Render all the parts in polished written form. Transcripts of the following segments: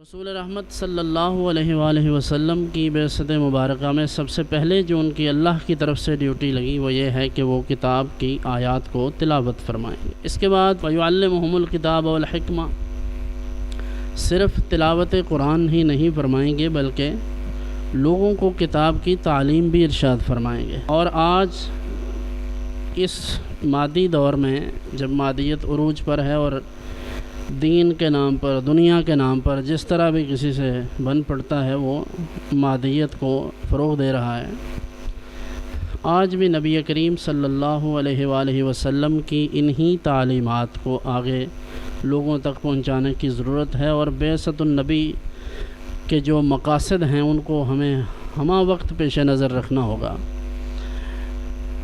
رسول رحمت صلی اللہ علیہ وآلہ وسلم کی بعثت مبارکہ میں سب سے پہلے جو ان کی اللہ کی طرف سے ڈیوٹی لگی وہ یہ ہے کہ وہ کتاب کی آیات کو تلاوت فرمائیں گے۔ اس کے بعد وَيُعَلِّمُهُمُ الْكِتَابَ وَالْحِكْمَةَ، صرف تلاوت قرآن ہی نہیں فرمائیں گے بلکہ لوگوں کو کتاب کی تعلیم بھی ارشاد فرمائیں گے۔ اور آج اس مادی دور میں جب مادیت عروج پر ہے اور دین کے نام پر، دنیا کے نام پر جس طرح بھی کسی سے بن پڑتا ہے وہ مادیت کو فروغ دے رہا ہے، آج بھی نبی کریم صلی اللہ علیہ وآلہ وسلم کی انہی تعلیمات کو آگے لوگوں تک پہنچانے کی ضرورت ہے، اور بعثت النبی کے جو مقاصد ہیں ان کو ہمیں ہمہ وقت پیش نظر رکھنا ہوگا۔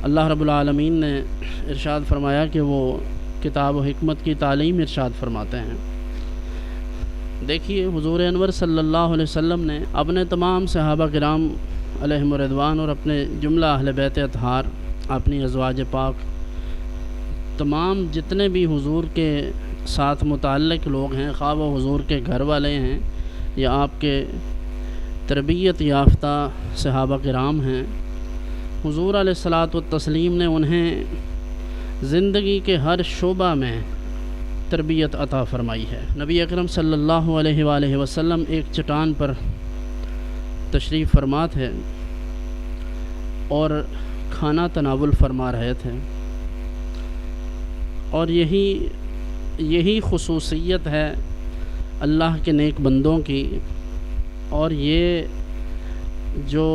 اللہ رب العالمین نے ارشاد فرمایا کہ وہ کتاب و حکمت کی تعلیم ارشاد فرماتے ہیں۔ دیکھیے حضور انور صلی اللہ علیہ وسلم نے اپنے تمام صحابہ کرام علیہم الرضوان اور اپنے جملہ اہل بیت اطہار، اپنی ازواج پاک، تمام جتنے بھی حضور کے ساتھ متعلق لوگ ہیں، خواہ وہ حضور کے گھر والے ہیں یا آپ کے تربیت یافتہ صحابہ کرام ہیں، حضور علیہ الصلاۃ والتسلیم نے انہیں زندگی کے ہر شعبہ میں تربیت عطا فرمائی ہے۔ نبی اکرم صلی اللہ علیہ وآلہ وسلم ایک چٹان پر تشریف فرما تھے اور کھانا تناول فرما رہے تھے، اور یہی خصوصیت ہے اللہ کے نیک بندوں کی، اور یہ جو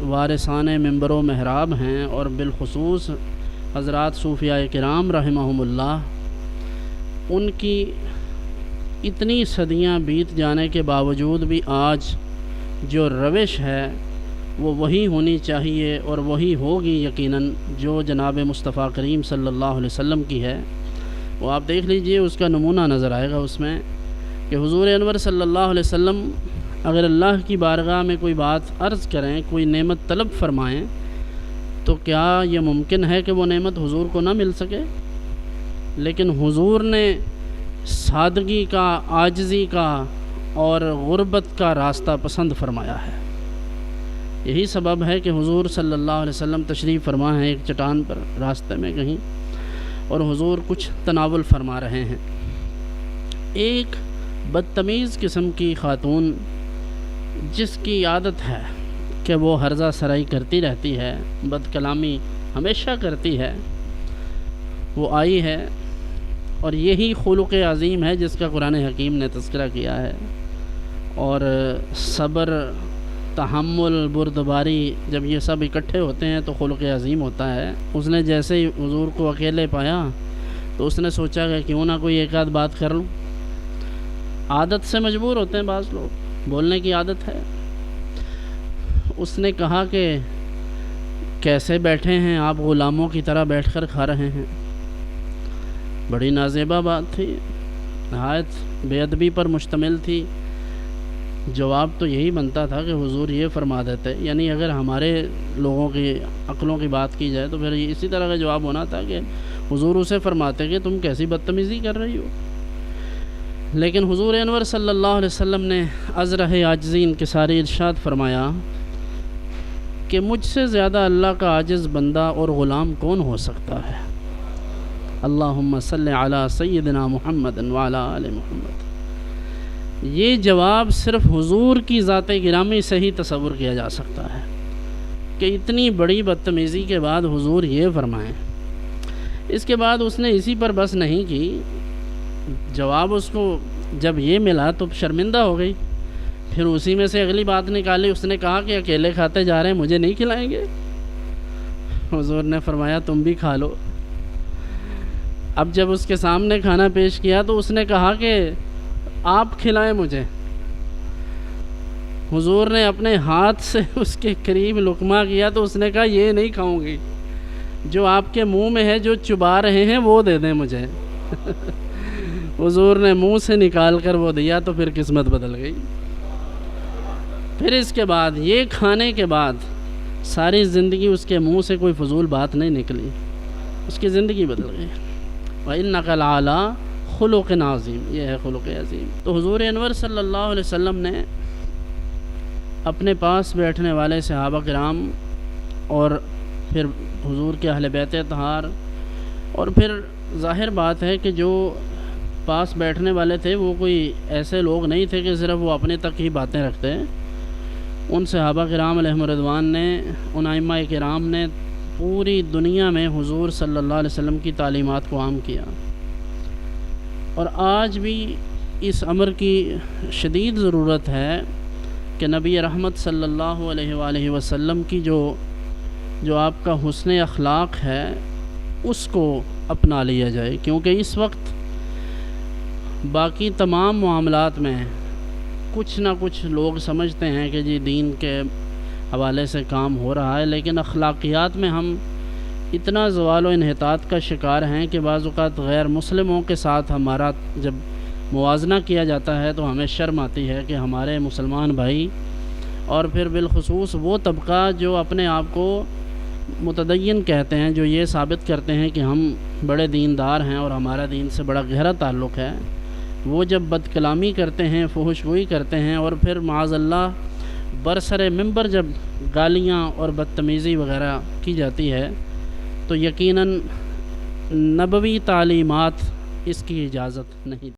وارثان منبر و محراب ہیں اور بالخصوص حضرات صوفیاء کرام رحمہم اللہ، ان کی اتنی صدیاں بیت جانے کے باوجود بھی آج جو روش ہے وہ وہی ہونی چاہیے اور وہی ہوگی یقیناً جو جناب مصطفیٰ کریم صلی اللہ علیہ وسلم کی ہے۔ وہ آپ دیکھ لیجئے، اس کا نمونہ نظر آئے گا اس میں کہ حضور انور صلی اللہ علیہ وسلم اگر اللہ کی بارگاہ میں کوئی بات عرض کریں، کوئی نعمت طلب فرمائیں، تو کیا یہ ممکن ہے کہ وہ نعمت حضور کو نہ مل سکے؟ لیکن حضور نے سادگی کا، عاجزی کا اور غربت کا راستہ پسند فرمایا ہے۔ یہی سبب ہے کہ حضور صلی اللہ علیہ وسلم تشریف فرما ہیں ایک چٹان پر راستے میں کہیں، اور حضور کچھ تناول فرما رہے ہیں۔ ایک بدتمیز قسم کی خاتون جس کی عادت ہے کہ وہ ہرزہ سرائی کرتی رہتی ہے، بد کلامی ہمیشہ کرتی ہے، وہ آئی ہے، اور یہی خلق عظیم ہے جس کا قرآن حکیم نے تذکرہ کیا ہے۔ اور صبر، تحمل، بردباری، جب یہ سب اکٹھے ہوتے ہیں تو خلق عظیم ہوتا ہے۔ اس نے جیسے ہی حضور کو اکیلے پایا تو اس نے سوچا کہ کیوں نہ کوئی ایک آدھ بات کر لوں۔ عادت سے مجبور ہوتے ہیں بعض لوگ، بولنے کی عادت ہے۔ اس نے کہا کہ کیسے بیٹھے ہیں آپ، غلاموں کی طرح بیٹھ کر کھا رہے ہیں؟ بڑی نازیبا بات تھی، نہایت بے ادبی پر مشتمل تھی۔ جواب تو یہی بنتا تھا کہ حضور یہ فرما دیتے، یعنی اگر ہمارے لوگوں کی عقلوں کی بات کی جائے تو پھر اسی طرح کا جواب ہونا تھا کہ حضور اسے فرماتے کہ تم کیسی بدتمیزی کر رہی ہو۔ لیکن حضور انور صلی اللہ علیہ وسلم نے ازرہ عاجزی انکساری ارشاد فرمایا کہ مجھ سے زیادہ اللہ کا عاجز بندہ اور غلام کون ہو سکتا ہے؟ اللہم صلی علی سیدنا محمد وعلی آل محمد۔ یہ جواب صرف حضور کی ذات گرامی سے ہی تصور کیا جا سکتا ہے کہ اتنی بڑی بدتمیزی کے بعد حضور یہ فرمائیں۔ اس کے بعد اس نے اسی پر بس نہیں کی، جواب اس کو جب یہ ملا تو شرمندہ ہو گئی، پھر اسی میں سے اگلی بات نکالی، اس نے کہا کہ اکیلے کھاتے جا رہے ہیں، مجھے نہیں کھلائیں گے؟ حضور نے فرمایا تم بھی کھا لو۔ اب جب اس کے سامنے کھانا پیش کیا تو اس نے کہا کہ آپ کھلائیں مجھے۔ حضور نے اپنے ہاتھ سے اس کے قریب لقمہ کیا تو اس نے کہا یہ نہیں کھاؤں گی، جو آپ کے منہ میں ہے، جو چبا رہے ہیں وہ دے دیں مجھے۔ حضور نے منہ سے نکال کر وہ دیا تو پھر قسمت بدل گئی۔ پھر اس کے بعد یہ کھانے کے بعد ساری زندگی اس کے منہ سے کوئی فضول بات نہیں نکلی، اس کی زندگی بدل گئی۔ وَإِنَّكَ لَعَلَىٰ خلق عظیم، یہ ہے خلق عظیم۔ تو حضور انور صلی اللہ علیہ وسلم نے اپنے پاس بیٹھنے والے صحابہ کرام اور پھر حضور کے اہل بیت اطہار، اور پھر ظاہر بات ہے کہ جو پاس بیٹھنے والے تھے وہ کوئی ایسے لوگ نہیں تھے کہ صرف وہ اپنے تک ہی باتیں رکھتے ہیں۔ ان صحابہ کرام علیہم الرضوان نے، ان ائمہ کرام نے پوری دنیا میں حضور صلی اللہ علیہ وسلم کی تعلیمات کو عام کیا، اور آج بھی اس امر کی شدید ضرورت ہے کہ نبی رحمت صلی اللہ علیہ وآلہ وسلم کی جو آپ کا حسن اخلاق ہے اس کو اپنا لیا جائے، کیونکہ اس وقت باقی تمام معاملات میں کچھ نہ کچھ لوگ سمجھتے ہیں کہ جی دین کے حوالے سے کام ہو رہا ہے، لیکن اخلاقیات میں ہم اتنا زوال و انحطاط کا شکار ہیں کہ بعض اوقات غیر مسلموں کے ساتھ ہمارا جب موازنہ کیا جاتا ہے تو ہمیں شرم آتی ہے کہ ہمارے مسلمان بھائی، اور پھر بالخصوص وہ طبقہ جو اپنے آپ کو متدین کہتے ہیں، جو یہ ثابت کرتے ہیں کہ ہم بڑے دیندار ہیں اور ہمارا دین سے بڑا گہرا تعلق ہے، وہ جب بد کلامی کرتے ہیں، فحش گوئی کرتے ہیں، اور پھر معاذ اللہ برسر منبر جب گالیاں اور بدتمیزی وغیرہ کی جاتی ہے تو یقیناً نبوی تعلیمات اس کی اجازت نہیں۔